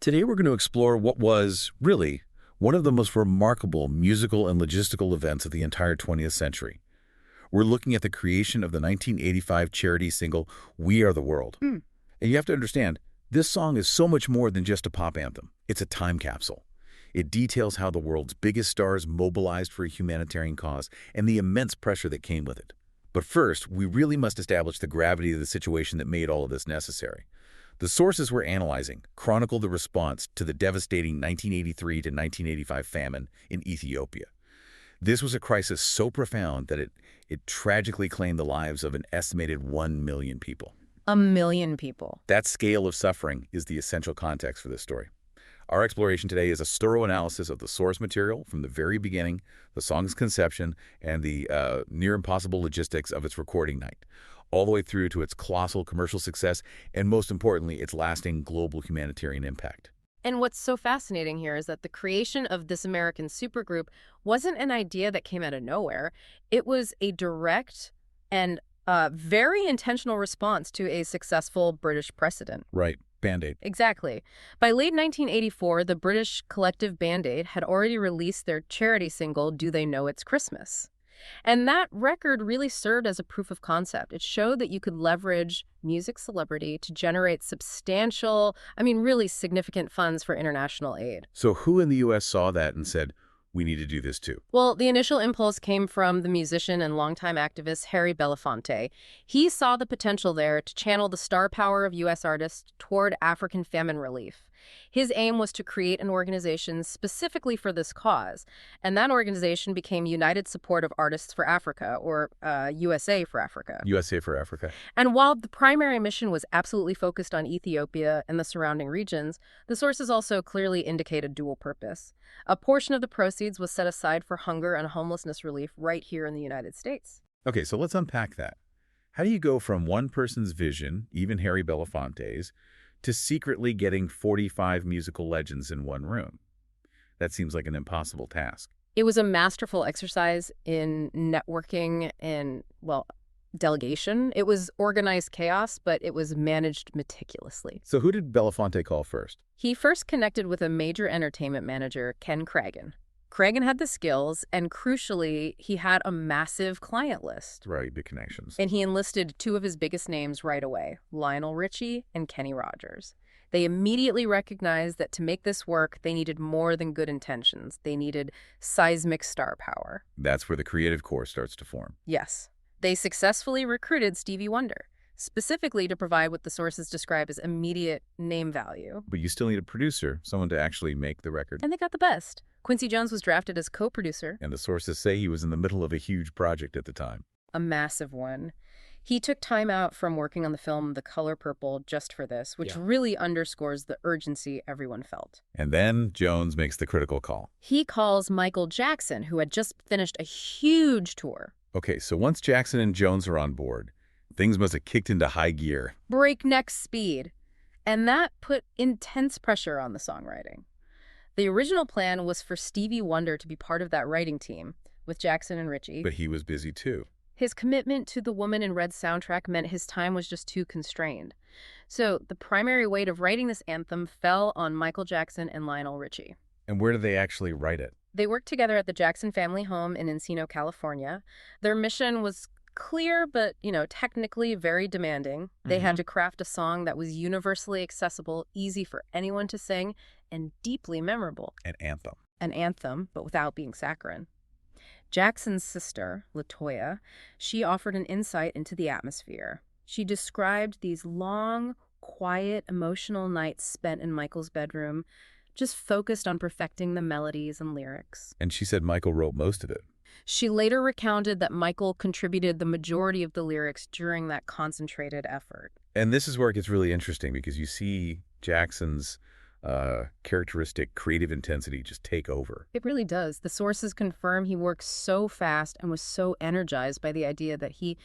Today we're going to explore what was, really, one of the most remarkable musical and logistical events of the entire 20th century. We're looking at the creation of the 1985 charity single, We Are the World. And you have to understand, this song is so much more than just a pop anthem. It's a time capsule. It details how the world's biggest stars mobilized for a humanitarian cause and the immense pressure that came with it. But first, we really must establish the gravity of the situation that made all of this necessary. The sources we're analyzing chronicle the response to the devastating 1983 to 1985 famine in Ethiopia. This was a crisis so profound that it tragically claimed the lives of an estimated 1 million people. 1 million people. That scale of suffering is the essential context for this story. Our exploration today is a thorough analysis of the source material from the very beginning, the song's conception, and the near-impossible logistics of its recording night, all the way through to its colossal commercial success and, most importantly, its lasting global humanitarian impact. And what's so fascinating here is that the creation of this American supergroup wasn't an idea that came out of nowhere. It was a direct and very intentional response to a successful British precedent. Right. Band-Aid. Exactly. By late 1984, the British collective Band-Aid had already released their charity single, Do They Know It's Christmas? And that record really served as a proof of concept. It showed that you could leverage music celebrity to generate substantial, really significant funds for international aid. So who in the U.S. saw that and said, we need to do this too? Well, the initial impulse came from the musician and longtime activist Harry Belafonte. He saw the potential there to channel the star power of U.S. artists toward African famine relief. His aim was to create an organization specifically for this cause, and that organization became United Support of Artists for Africa, or USA for Africa. USA for Africa. And while the primary mission was absolutely focused on Ethiopia and the surrounding regions, the sources also clearly indicated dual purpose. A portion of the proceeds was set aside for hunger and homelessness relief right here in the United States. Okay, so let's unpack that. How do you go from one person's vision, even Harry Belafonte's, to secretly getting 45 musical legends in one room? That seems like an impossible task. It was a masterful exercise in networking and, delegation. It was organized chaos, but it was managed meticulously. So who did Belafonte call first? He first connected with a major entertainment manager, Ken Cragen. Cragen had the skills, and crucially, he had a massive client list. Right, big connections. And he enlisted two of his biggest names right away, Lionel Richie and Kenny Rogers. They immediately recognized that to make this work, they needed more than good intentions. They needed seismic star power. That's where the creative core starts to form. Yes. They successfully recruited Stevie Wonder, specifically to provide what the sources describe as immediate name value. But you still need a producer, someone to actually make the record. And they got the best. Quincy Jones was drafted as co-producer. And the sources say he was in the middle of a huge project at the time. A massive one. He took time out from working on the film The Color Purple just for this, which really underscores the urgency everyone felt. And then Jones makes the critical call. He calls Michael Jackson, who had just finished a huge tour. Okay, so once Jackson and Jones are on board, things must have kicked into high gear. Breakneck speed. And that put intense pressure on the songwriting. The original plan was for Stevie Wonder to be part of that writing team, with Jackson and Richie. But he was busy too. His commitment to the Woman in Red soundtrack meant his time was just too constrained. So the primary weight of writing this anthem fell on Michael Jackson and Lionel Richie. And where did they actually write it? They worked together at the Jackson family home in Encino, California. Their mission was clear, but, technically very demanding. They had to craft a song that was universally accessible, easy for anyone to sing, and deeply memorable. An anthem. An anthem, but without being saccharine. Jackson's sister, LaToya, she offered an insight into the atmosphere. She described these long, quiet, emotional nights spent in Michael's bedroom, just focused on perfecting the melodies and lyrics. And she said Michael wrote most of it. She later recounted that Michael contributed the majority of the lyrics during that concentrated effort. And this is where it gets really interesting because you see Jackson's characteristic creative intensity just take over. It really does. The sources confirm he worked so fast and was so energized by the idea that he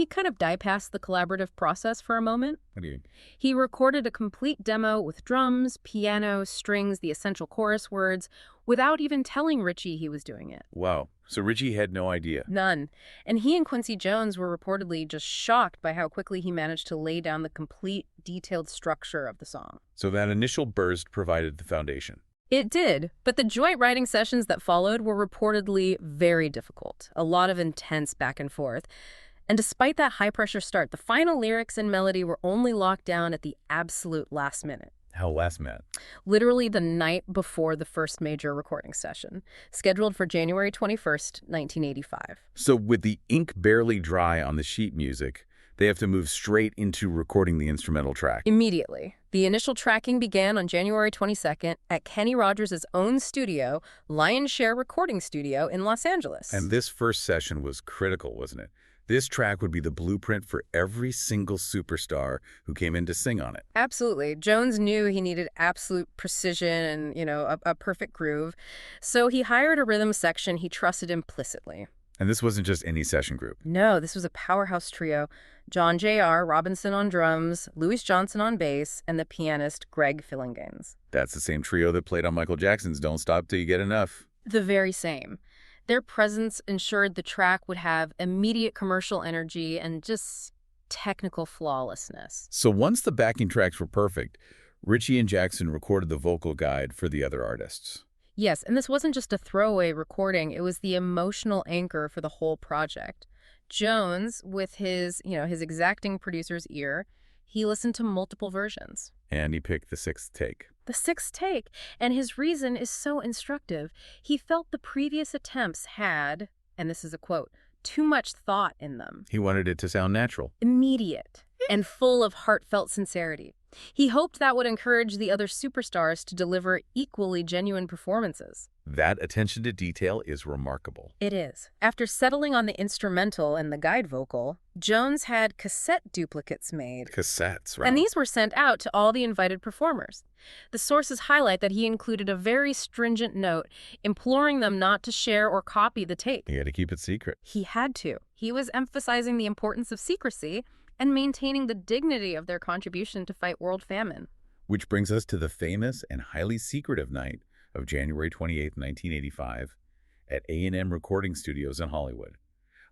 kind of bypassed the collaborative process for a moment. What do you mean? He recorded a complete demo with drums, piano, strings, the essential chorus words, without even telling Richie he was doing it. Wow. So Ritchie had no idea. None. And he and Quincy Jones were reportedly just shocked by how quickly he managed to lay down the complete, detailed structure of the song. So that initial burst provided the foundation. It did, but the joint writing sessions that followed were reportedly very difficult. A lot of intense back and forth. And despite that high-pressure start, the final lyrics and melody were only locked down at the absolute last minute. How last minute? Literally the night before the first major recording session, scheduled for January 21st, 1985. So with the ink barely dry on the sheet music, they have to move straight into recording the instrumental track. Immediately. The initial tracking began on January 22nd at Kenny Rogers' own studio, Lion's Share Recording Studio in Los Angeles. And this first session was critical, wasn't it? This track would be the blueprint for every single superstar who came in to sing on it. Absolutely. Jones knew he needed absolute precision and, a perfect groove. So he hired a rhythm section he trusted implicitly. And this wasn't just any session group. No, this was a powerhouse trio. John J.R. Robinson on drums, Louis Johnson on bass, and the pianist Greg Phillinganes. That's the same trio that played on Michael Jackson's Don't Stop Till You Get Enough. The very same. Their presence ensured the track would have immediate commercial energy and just technical flawlessness. So once the backing tracks were perfect, Ritchie and Jackson recorded the vocal guide for the other artists. Yes, and this wasn't just a throwaway recording. It was the emotional anchor for the whole project. Jones, with his exacting producer's ear, he listened to multiple versions. And he picked the sixth take. The sixth take, and his reason is so instructive. He felt the previous attempts had, and this is a quote, too much thought in them. He wanted it to sound natural. Immediate, and full of heartfelt sincerity. He hoped that would encourage the other superstars to deliver equally genuine performances. That attention to detail is remarkable. It is. After settling on the instrumental and the guide vocal, Jones had cassette duplicates made. Cassettes, right? And these were sent out to all the invited performers. The sources highlight that he included a very stringent note imploring them not to share or copy the tape. He had to keep it secret. He had to. He was emphasizing the importance of secrecy and maintaining the dignity of their contribution to fight world famine. Which brings us to the famous and highly secretive night of January 28, 1985, at A&M Recording Studios in Hollywood.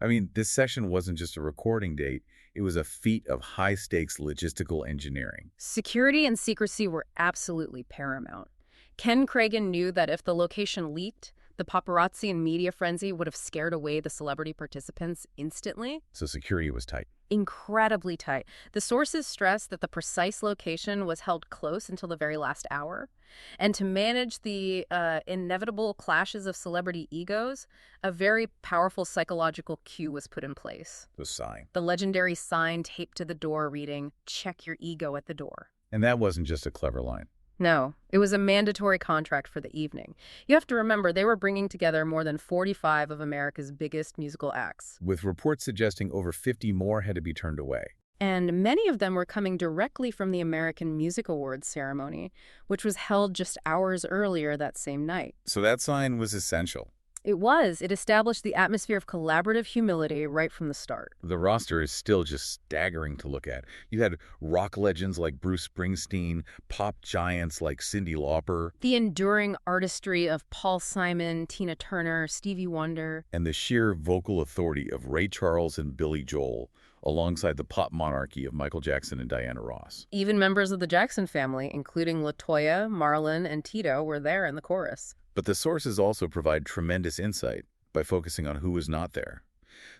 I mean, this session wasn't just a recording date, it was a feat of high-stakes logistical engineering. Security and secrecy were absolutely paramount. Ken Cragen knew that if the location leaked, the paparazzi and media frenzy would have scared away the celebrity participants instantly. So security was tight. Incredibly tight. The sources stressed that the precise location was held close until the very last hour. And to manage the inevitable clashes of celebrity egos, a very powerful psychological cue was put in place. The sign. The legendary sign taped to the door reading, "Check your ego at the door." And that wasn't just a clever line. No, it was a mandatory contract for the evening. You have to remember, they were bringing together more than 45 of America's biggest musical acts. With reports suggesting over 50 more had to be turned away. And many of them were coming directly from the American Music Awards ceremony, which was held just hours earlier that same night. So that sign was essential. It was. It established the atmosphere of collaborative humility right from the start. The roster is still just staggering to look at. You had rock legends like Bruce Springsteen, pop giants like Cyndi Lauper, The enduring artistry of Paul Simon, Tina Turner, Stevie Wonder, and the sheer vocal authority of Ray Charles and Billy Joel, alongside the pop monarchy of Michael Jackson and Diana Ross. even members of the Jackson family, including LaToya, Marlon, and Tito, were there in the chorus. But the sources also provide tremendous insight by focusing on who was not there.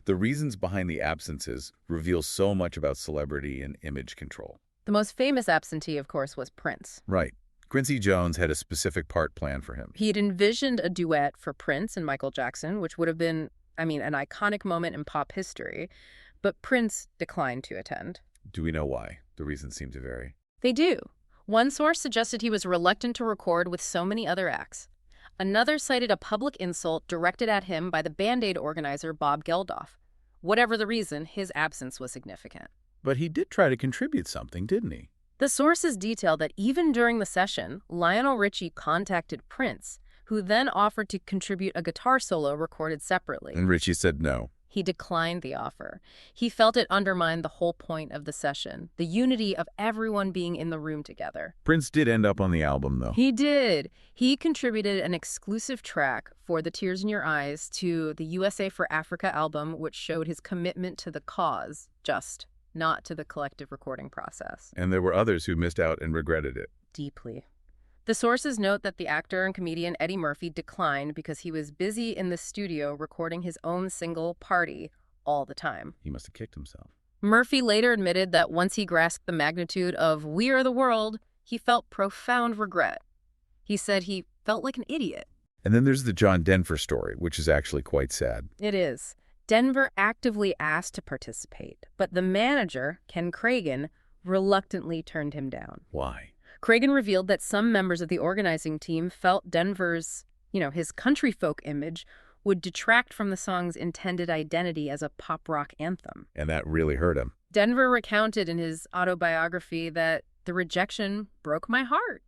The reasons behind the absences reveal so much about celebrity and image control. The most famous absentee, of course, was Prince. Right. Quincy Jones had a specific part planned for him. He'd envisioned a duet for Prince and Michael Jackson, which would have been, an iconic moment in pop history, but Prince declined to attend. Do we know why? The reasons seem to vary. They do. One source suggested he was reluctant to record with so many other acts. Another cited a public insult directed at him by the Band-Aid organizer Bob Geldof. Whatever the reason, his absence was significant. But he did try to contribute something, didn't he? The sources detail that even during the session, Lionel Richie contacted Prince, who then offered to contribute a guitar solo recorded separately. And Ritchie said no. He declined the offer. He felt it undermined the whole point of the session, the unity of everyone being in the room together. Prince did end up on the album, though. He did. He contributed an exclusive track for The Tears in Your Eyes to the USA for Africa album, which showed his commitment to the cause, just not to the collective recording process. And there were others who missed out and regretted it. Deeply. The sources note that the actor and comedian Eddie Murphy declined because he was busy in the studio recording his own single, Party, all the time. He must have kicked himself. Murphy later admitted that once he grasped the magnitude of We Are the World, he felt profound regret. He said he felt like an idiot. And then there's the John Denver story, which is actually quite sad. It is. Denver actively asked to participate, but the manager, Ken Cragen, reluctantly turned him down. Why? Cragen revealed that some members of the organizing team felt Denver's, his country folk image would detract from the song's intended identity as a pop rock anthem. And that really hurt him. Denver recounted in his autobiography that the rejection broke my heart.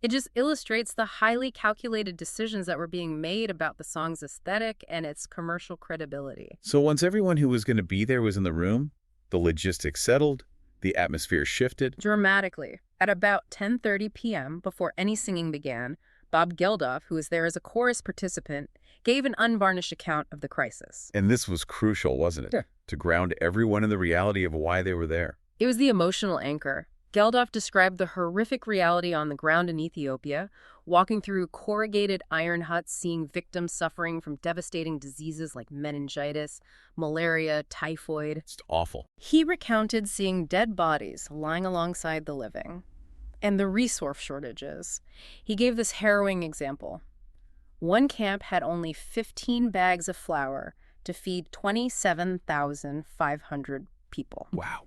It just illustrates the highly calculated decisions that were being made about the song's aesthetic and its commercial credibility. So once everyone who was going to be there was in the room, the logistics settled, the atmosphere shifted. Dramatically. At about 10:30 p.m., before any singing began, Bob Geldof, who was there as a chorus participant, gave an unvarnished account of the crisis. And this was crucial, wasn't it? Sure. To ground everyone in the reality of why they were there. It was the emotional anchor. Geldof described the horrific reality on the ground in Ethiopia, walking through corrugated iron huts, seeing victims suffering from devastating diseases like meningitis, malaria, typhoid. It's awful. He recounted seeing dead bodies lying alongside the living and the resource shortages. He gave this harrowing example. One camp had only 15 bags of flour to feed 27,500 people. Wow.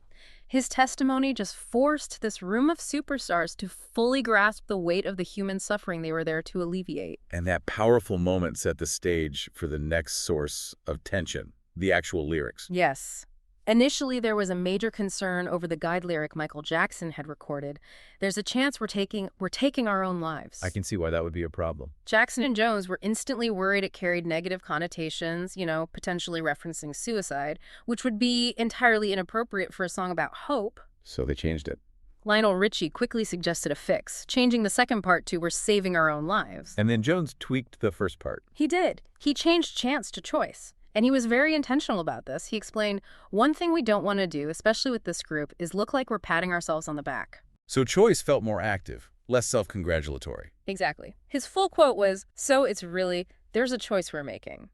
His testimony just forced this room of superstars to fully grasp the weight of the human suffering they were there to alleviate. And that powerful moment set the stage for the next source of tension, the actual lyrics. Yes. Initially, there was a major concern over the guide lyric Michael Jackson had recorded. There's a chance we're taking our own lives. I can see why that would be a problem. Jackson and Jones were instantly worried it carried negative connotations, potentially referencing suicide, which would be entirely inappropriate for a song about hope. So they changed it. Lionel Richie quickly suggested a fix, changing the second part to We're saving our own lives. And then Jones tweaked the first part. He did. He changed chance to choice. And he was very intentional about this. He explained, one thing we don't want to do, especially with this group, is look like we're patting ourselves on the back. So choice felt more active, less self-congratulatory. Exactly. His full quote was, so it's really, there's a choice we're making.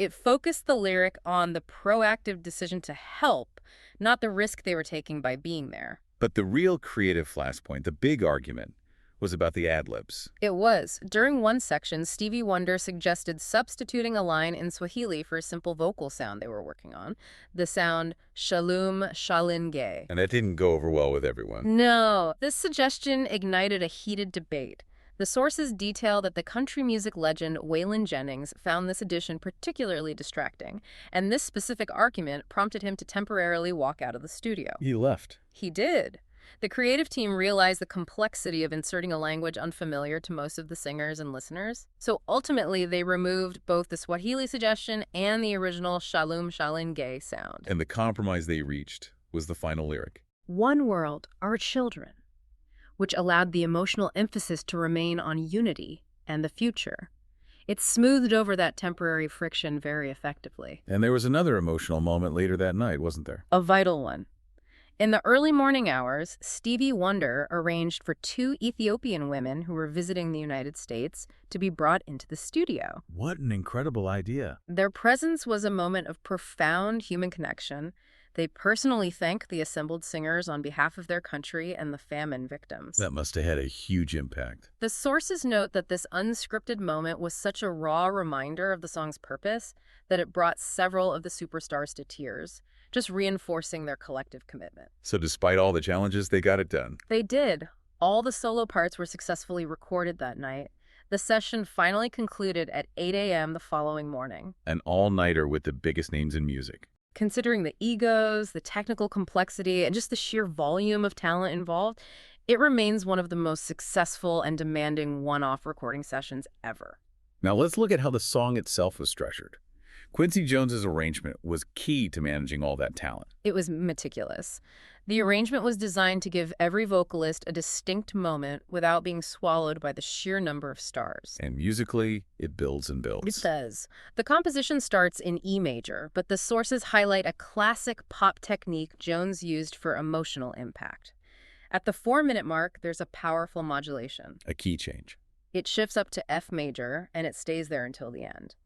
It focused the lyric on the proactive decision to help, not the risk they were taking by being there. But the real creative flashpoint, the big argument, was about the ad-libs. It was. During one section, Stevie Wonder suggested substituting a line in Swahili for a simple vocal sound they were working on, the sound Shalom Shalinge. And that didn't go over well with everyone. No. This suggestion ignited a heated debate. The sources detail that the country music legend Waylon Jennings found this addition particularly distracting, and this specific argument prompted him to temporarily walk out of the studio. He left. He did. The creative team realized the complexity of inserting a language unfamiliar to most of the singers and listeners. So ultimately, they removed both the Swahili suggestion and the original Shalom Shalinge sound. And the compromise they reached was the final lyric. One world, our children, which allowed the emotional emphasis to remain on unity and the future. It smoothed over that temporary friction very effectively. And there was another emotional moment later that night, wasn't there? A vital one. In the early morning hours, Stevie Wonder arranged for 2 Ethiopian women who were visiting the United States to be brought into the studio. What an incredible idea. Their presence was a moment of profound human connection. They personally thanked the assembled singers on behalf of their country and the famine victims. That must have had a huge impact. The sources note that this unscripted moment was such a raw reminder of the song's purpose that it brought several of the superstars to tears, just reinforcing their collective commitment. So despite all the challenges, they got it done. They did. All the solo parts were successfully recorded that night. The session finally concluded at 8 a.m. the following morning. An all-nighter with the biggest names in music. Considering the egos, the technical complexity, and just the sheer volume of talent involved, it remains one of the most successful and demanding one-off recording sessions ever. Now let's look at how the song itself was structured. Quincy Jones's arrangement was key to managing all that talent. It was meticulous. The arrangement was designed to give every vocalist a distinct moment without being swallowed by the sheer number of stars. And musically, it builds and builds. It does. The composition starts in E major, but the sources highlight a classic pop technique Jones used for emotional impact. At the 4-minute mark, there's a powerful modulation. A key change. It shifts up to F major, and it stays there until the end.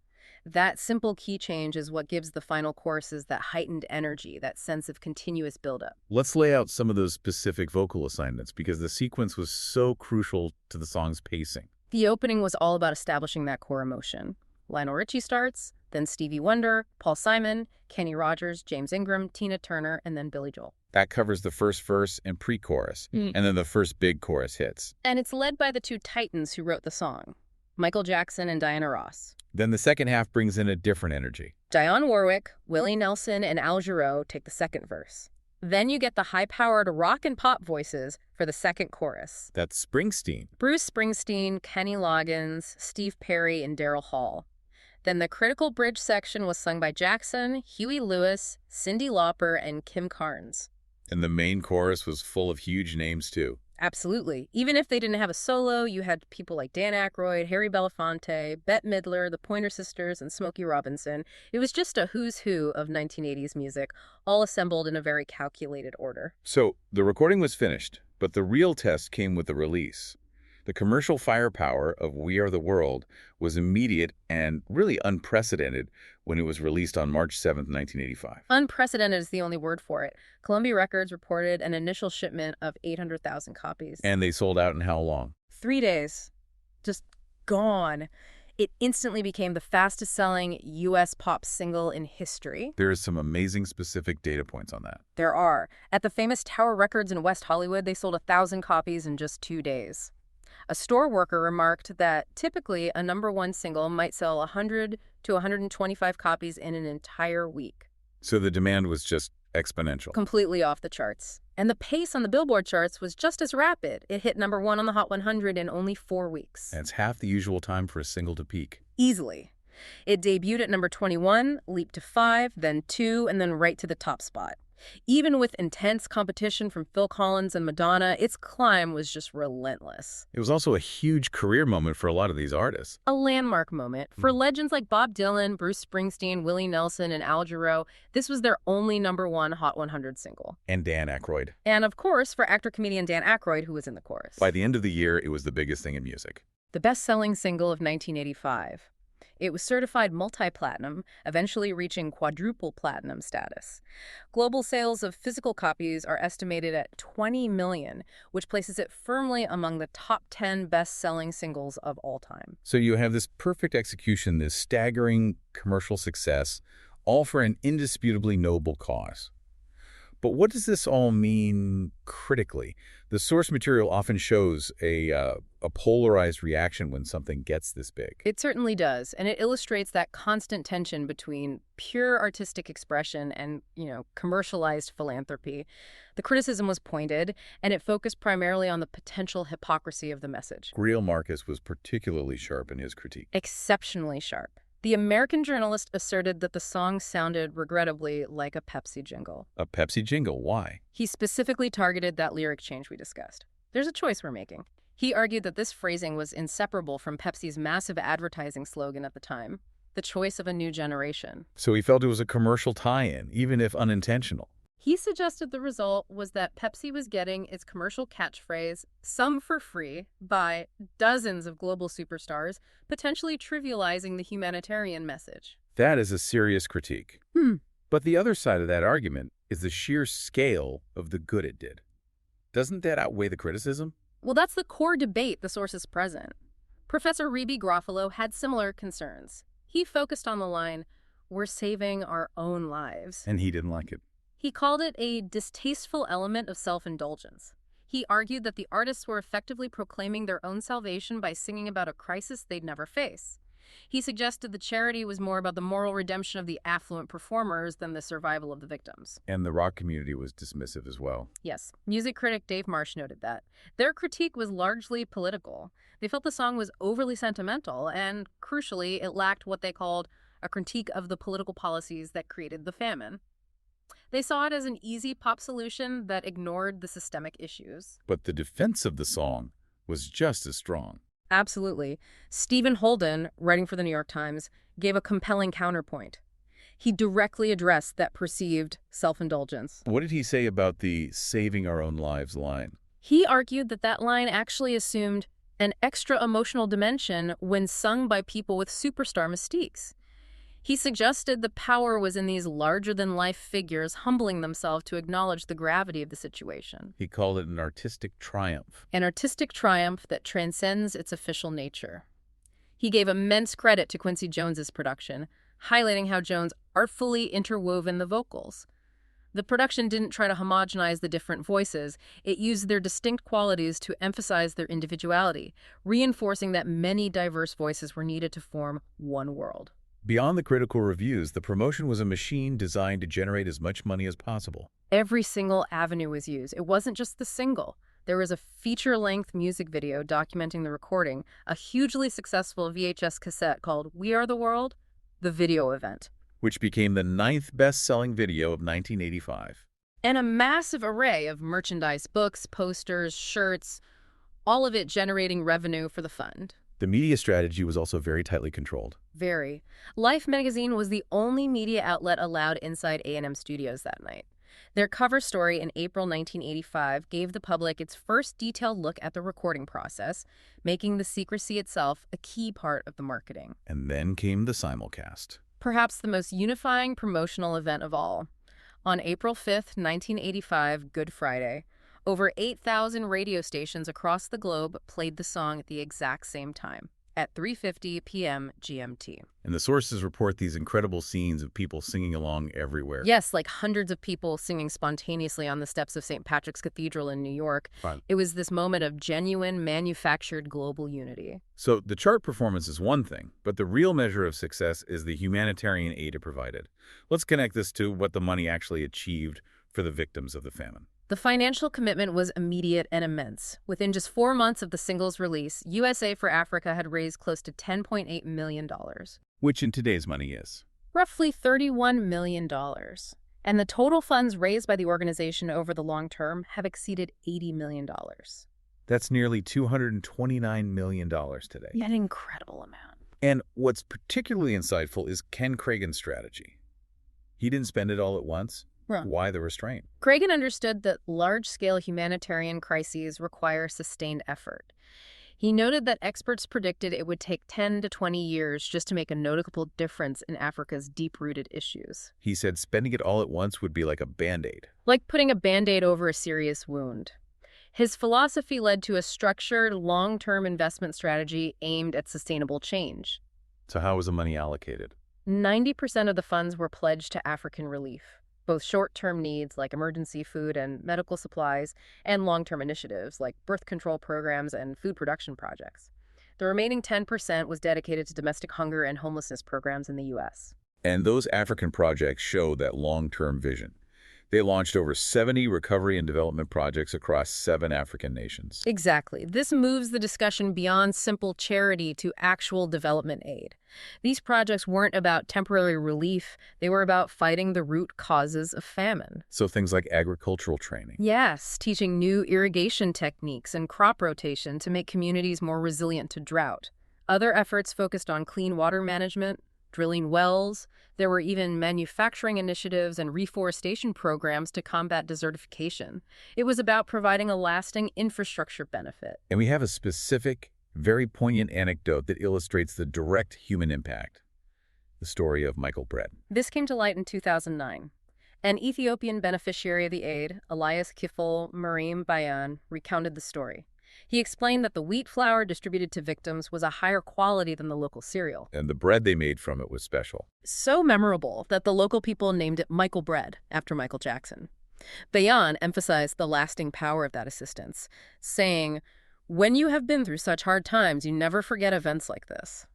That simple key change is what gives the final choruses that heightened energy, that sense of continuous buildup. Let's lay out some of those specific vocal assignments because the sequence was so crucial to the song's pacing. The opening was all about establishing that core emotion. Lionel Richie starts, then Stevie Wonder, Paul Simon, Kenny Rogers, James Ingram, Tina Turner, and then Billy Joel. That covers the first verse and pre-chorus, and then the first big chorus hits. And it's led by the two titans who wrote the song, Michael Jackson and Diana Ross. Then the second half brings in a different energy. Dionne Warwick, Willie Nelson, and Al Jarreau take the second verse. Then you get the high-powered rock and pop voices for the second chorus. That's Springsteen. Bruce Springsteen, Kenny Loggins, Steve Perry, and Daryl Hall. Then the critical bridge section was sung by Jackson, Huey Lewis, Cyndi Lauper, and Kim Carnes. And the main chorus was full of huge names, too. Absolutely. Even if they didn't have a solo, you had people like Dan Aykroyd, Harry Belafonte, Bette Midler, the Pointer Sisters, and Smokey Robinson. It was just a who's who of 1980s music, all assembled in a very calculated order. So the recording was finished, but the real test came with the release. The commercial firepower of We Are the World was immediate and really unprecedented when it was released on March 7th, 1985. Unprecedented is the only word for it. Columbia Records reported an initial shipment of 800,000 copies. And they sold out in how long? 3 days. Just gone. It instantly became the fastest-selling U.S. pop single in history. There is some amazing specific data points on that. There are. At the famous Tower Records in West Hollywood, they sold 1,000 copies in just 2 days. A store worker remarked that typically a #1 single might sell 100 to 125 copies in an entire week. So the demand was just exponential. Completely off the charts. And the pace on the Billboard charts was just as rapid. It hit #1 on the Hot 100 in only 4 weeks. That's half the usual time for a single to peak. Easily. It debuted at number 21, leaped to 5, then 2, and then right to the top spot. Even with intense competition from Phil Collins and Madonna, its climb was just relentless. It was also a huge career moment for a lot of these artists. A landmark moment. For legends like Bob Dylan, Bruce Springsteen, Willie Nelson, and Al Jarreau, this was their only #1 Hot 100 single. And Dan Aykroyd. And of course, for actor-comedian Dan Aykroyd, who was in the chorus. By the end of the year, it was the biggest thing in music. The best-selling single of 1985. It was certified multi-platinum, eventually reaching quadruple platinum status. Global sales of physical copies are estimated at 20 million, which places it firmly among the top 10 best-selling singles of all time. So you have this perfect execution, this staggering commercial success, all for an indisputably noble cause. But what does this all mean critically? The source material often shows a polarized reaction when something gets this big. It certainly does, and it illustrates that constant tension between pure artistic expression and, commercialized philanthropy. The criticism was pointed, and it focused primarily on the potential hypocrisy of the message. Greil Marcus was particularly sharp in his critique. Exceptionally sharp. The American journalist asserted that the song sounded, regrettably, like a Pepsi jingle. A Pepsi jingle? Why? He specifically targeted that lyric change we discussed. There's a choice we're making. He argued that this phrasing was inseparable from Pepsi's massive advertising slogan at the time, the choice of a new generation. So he felt it was a commercial tie-in, even if unintentional. He suggested the result was that Pepsi was getting its commercial catchphrase, some for free, by dozens of global superstars, potentially trivializing the humanitarian message. That is a serious critique. But the other side of that argument is the sheer scale of the good it did. Doesn't that outweigh the criticism? Well, that's the core debate the sources present. Professor Reby Garofalo had similar concerns. He focused on the line, "We're saving our own lives." And he didn't like it. He called it a distasteful element of self-indulgence. He argued that the artists were effectively proclaiming their own salvation by singing about a crisis they'd never face. He suggested the charity was more about the moral redemption of the affluent performers than the survival of the victims. And the rock community was dismissive as well. Yes. Music critic Dave Marsh noted that. Their critique was largely political. They felt the song was overly sentimental and, crucially, it lacked what they called a critique of the political policies that created the famine. They saw it as an easy pop solution that ignored the systemic issues. But the defense of the song was just as strong. Absolutely. Stephen Holden, writing for the New York Times, gave a compelling counterpoint. He directly addressed that perceived self-indulgence. What did he say about the saving our own lives line? He argued that that line actually assumed an extra emotional dimension when sung by people with superstar mystiques. He suggested the power was in these larger-than-life figures humbling themselves to acknowledge the gravity of the situation. He called it an artistic triumph. An artistic triumph that transcends its official nature. He gave immense credit to Quincy Jones's production, highlighting how Jones artfully interwoven the vocals. The production didn't try to homogenize the different voices. It used their distinct qualities to emphasize their individuality, reinforcing that many diverse voices were needed to form one world. Beyond the critical reviews, the promotion was a machine designed to generate as much money as possible. Every single avenue was used. It wasn't just the single. There was a feature-length music video documenting the recording, a hugely successful VHS cassette called We Are the World, the video event, which became the 9th best-selling video of 1985. And a massive array of merchandise, books, posters, shirts, all of it generating revenue for the fund. The media strategy was also very tightly controlled. Very. Life magazine was the only media outlet allowed inside A&M Studios that night. Their cover story in April 1985 gave the public its first detailed look at the recording process, making the secrecy itself a key part of the marketing. And then came the simulcast. Perhaps the most unifying promotional event of all. On April 5th, 1985, Good Friday, over 8,000 radio stations across the globe played the song at the exact same time, at 3:50 p.m. GMT. And the sources report these incredible scenes of people singing along everywhere. Yes, like hundreds of people singing spontaneously on the steps of St. Patrick's Cathedral in New York. Fun. It was this moment of genuine, manufactured global unity. So the chart performance is one thing, but the real measure of success is the humanitarian aid it provided. Let's connect this to what the money actually achieved for the victims of the famine. The financial commitment was immediate and immense. Within just 4 months of the single's release, USA for Africa had raised close to $10.8 million. Which in today's money is? Roughly $31 million. And the total funds raised by the organization over the long term have exceeded $80 million. That's nearly $229 million today. An incredible amount. And what's particularly insightful is Ken Cragen's strategy. He didn't spend it all at once. Why the restraint? Cragen understood that large-scale humanitarian crises require sustained effort. He noted that experts predicted it would take 10 to 20 years just to make a noticeable difference in Africa's deep-rooted issues. He said spending it all at once would be like a Band-Aid. Like putting a Band-Aid over a serious wound. His philosophy led to a structured, long-term investment strategy aimed at sustainable change. So how was the money allocated? 90% of the funds were pledged to African relief. Both short-term needs like emergency food and medical supplies and long-term initiatives like birth control programs and food production projects. The remaining 10% was dedicated to domestic hunger and homelessness programs in the U.S. And those African projects show that long-term vision. They launched over 70 recovery and development projects across 7 African nations. Exactly. This moves the discussion beyond simple charity to actual development aid. These projects weren't about temporary relief. They were about fighting the root causes of famine. So things like agricultural training. Yes, teaching new irrigation techniques and crop rotation to make communities more resilient to drought. Other efforts focused on clean water management, drilling wells. There were even manufacturing initiatives and reforestation programs to combat desertification. It was about providing a lasting infrastructure benefit. And we have a specific, very poignant anecdote that illustrates the direct human impact. The story of Michael Brett. This came to light in 2009. An Ethiopian beneficiary of the aid, Elias Kifel Marim Bayan, recounted the story. He explained that the wheat flour distributed to victims was a higher quality than the local cereal. And the bread they made from it was special. So memorable that the local people named it Michael Bread after Michael Jackson. Bayan emphasized the lasting power of that assistance, saying, "When you have been through such hard times, you never forget events like this."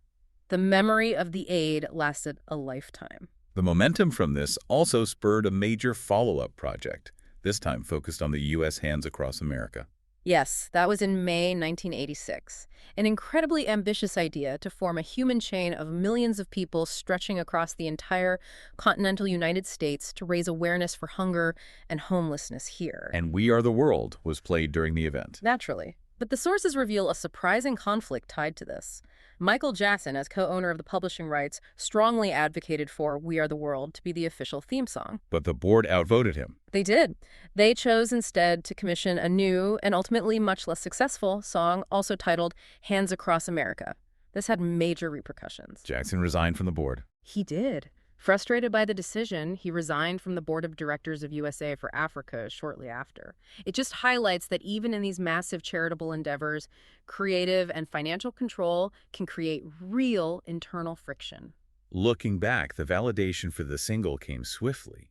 The memory of the aid lasted a lifetime. The momentum from this also spurred a major follow-up project, this time focused on the U.S. hands across America. Yes, that was in May 1986. An incredibly ambitious idea to form a human chain of millions of people stretching across the entire continental United States to raise awareness for hunger and homelessness here. And We Are the World was played during the event. Naturally. But the sources reveal a surprising conflict tied to this. Michael Jackson, as co-owner of the publishing rights, strongly advocated for We Are the World to be the official theme song. But the board outvoted him. They did. They chose instead to commission a new and ultimately much less successful song, also titled Hands Across America. This had major repercussions. Jackson resigned from the board. He did. Frustrated by the decision, he resigned from the board of directors of USA for Africa shortly after. It just highlights that even in these massive charitable endeavors, creative and financial control can create real internal friction. Looking back, the validation for the single came swiftly.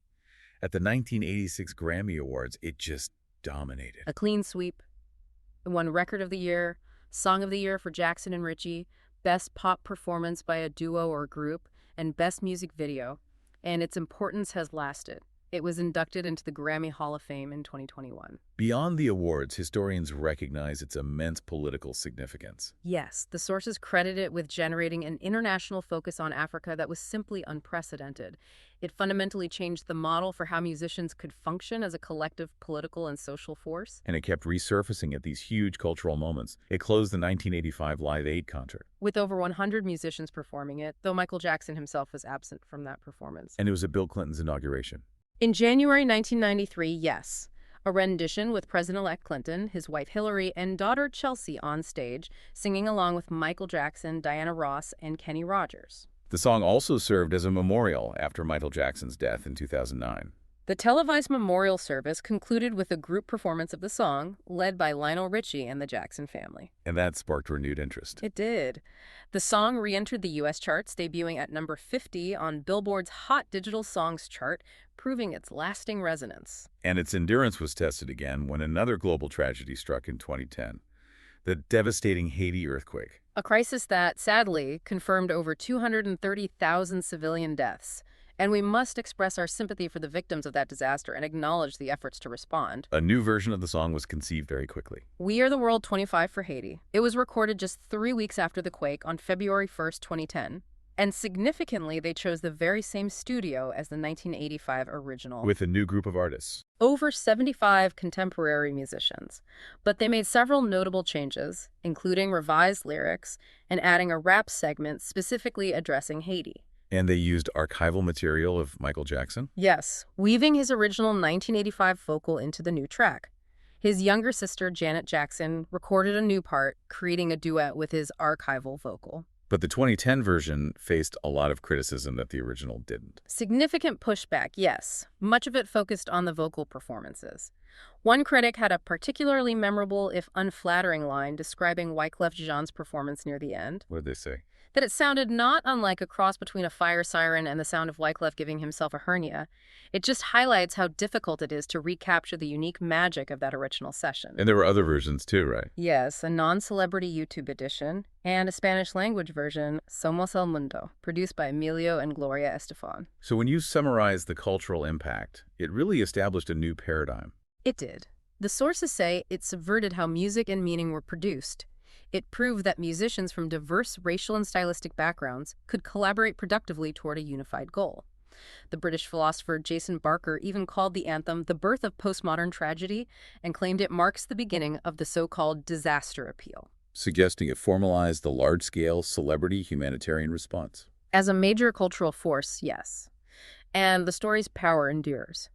At the 1986 Grammy Awards, it just dominated. A clean sweep. It won Record of the Year, Song of the Year for Jackson and Richie, Best Pop Performance by a Duo or Group, and Best Music Video, and its importance has lasted. It was inducted into the Grammy Hall of Fame in 2021. Beyond the awards, historians recognize its immense political significance. Yes, the sources credit it with generating an international focus on Africa that was simply unprecedented. It fundamentally changed the model for how musicians could function as a collective political and social force. And it kept resurfacing at these huge cultural moments. It closed the 1985 Live Aid concert. With over 100 musicians performing it, though Michael Jackson himself was absent from that performance. And it was at Bill Clinton's inauguration. In January 1993, yes, a rendition with President-elect Clinton, his wife Hillary, and daughter Chelsea on stage, singing along with Michael Jackson, Diana Ross, and Kenny Rogers. The song also served as a memorial after Michael Jackson's death in 2009. The televised memorial service concluded with a group performance of the song, led by Lionel Richie and the Jackson family. And that sparked renewed interest. It did. The song re-entered the U.S. charts, debuting at number 50 on Billboard's Hot Digital Songs chart, proving its lasting resonance. And its endurance was tested again when another global tragedy struck in 2010, the devastating Haiti earthquake. A crisis that, sadly, confirmed over 230,000 civilian deaths. And we must express our sympathy for the victims of that disaster and acknowledge the efforts to respond. A new version of the song was conceived very quickly. We Are the World 25 for Haiti. It was recorded just 3 weeks after the quake on February 1st, 2010. And significantly, they chose the very same studio as the 1985 original. With a new group of artists. Over 75 contemporary musicians. But they made several notable changes, including revised lyrics and adding a rap segment specifically addressing Haiti. And they used archival material of Michael Jackson? Yes, weaving his original 1985 vocal into the new track. His younger sister, Janet Jackson, recorded a new part, creating a duet with his archival vocal. But the 2010 version faced a lot of criticism that the original didn't. Significant pushback, yes. Much of it focused on the vocal performances. One critic had a particularly memorable, if unflattering, line describing Wyclef Jean's performance near the end. What did they say? That it sounded not unlike a cross between a fire siren and the sound of Wyclef giving himself a hernia. It just highlights how difficult it is to recapture the unique magic of that original session. And there were other versions too, right? Yes, a non-celebrity YouTube edition and a Spanish-language version, Somos el Mundo, produced by Emilio and Gloria Estefan. So when you summarize the cultural impact, it really established a new paradigm. It did. The sources say it subverted how music and meaning were produced. It proved that musicians from diverse racial and stylistic backgrounds could collaborate productively toward a unified goal. The British philosopher Jason Barker even called the anthem the birth of postmodern tragedy and claimed it marks the beginning of the so-called disaster appeal. Suggesting it formalized the large-scale celebrity humanitarian response. As a major cultural force, yes. And the story's power endures.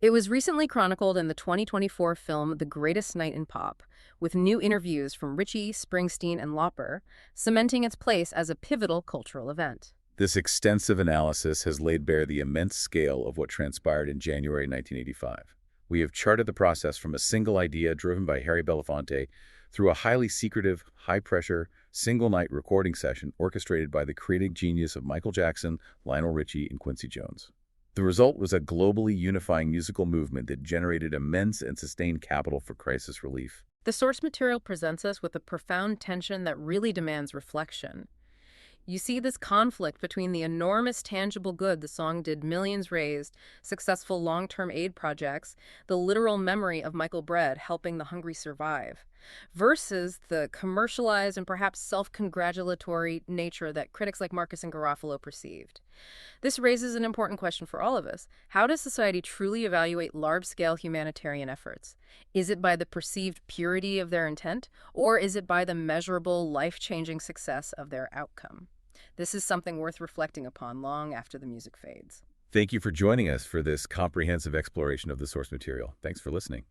It was recently chronicled in the 2024 film The Greatest Night in Pop, with new interviews from Richie, Springsteen, and Lauper, cementing its place as a pivotal cultural event. This extensive analysis has laid bare the immense scale of what transpired in January 1985. We have charted the process from a single idea driven by Harry Belafonte through a highly secretive, high-pressure, single-night recording session orchestrated by the creative genius of Michael Jackson, Lionel Richie, and Quincy Jones. The result was a globally unifying musical movement that generated immense and sustained capital for crisis relief. The source material presents us with a profound tension that really demands reflection. You see this conflict between the enormous tangible good the song did, millions raised, successful long-term aid projects, the literal memory of Michael Bread helping the hungry survive, versus the commercialized and perhaps self-congratulatory nature that critics like Marcus and Garofalo perceived. This raises an important question for all of us. How does society truly evaluate large-scale humanitarian efforts? Is it by the perceived purity of their intent, or is it by the measurable, life-changing success of their outcome? This is something worth reflecting upon long after the music fades. Thank you for joining us for this comprehensive exploration of the source material. Thanks for listening.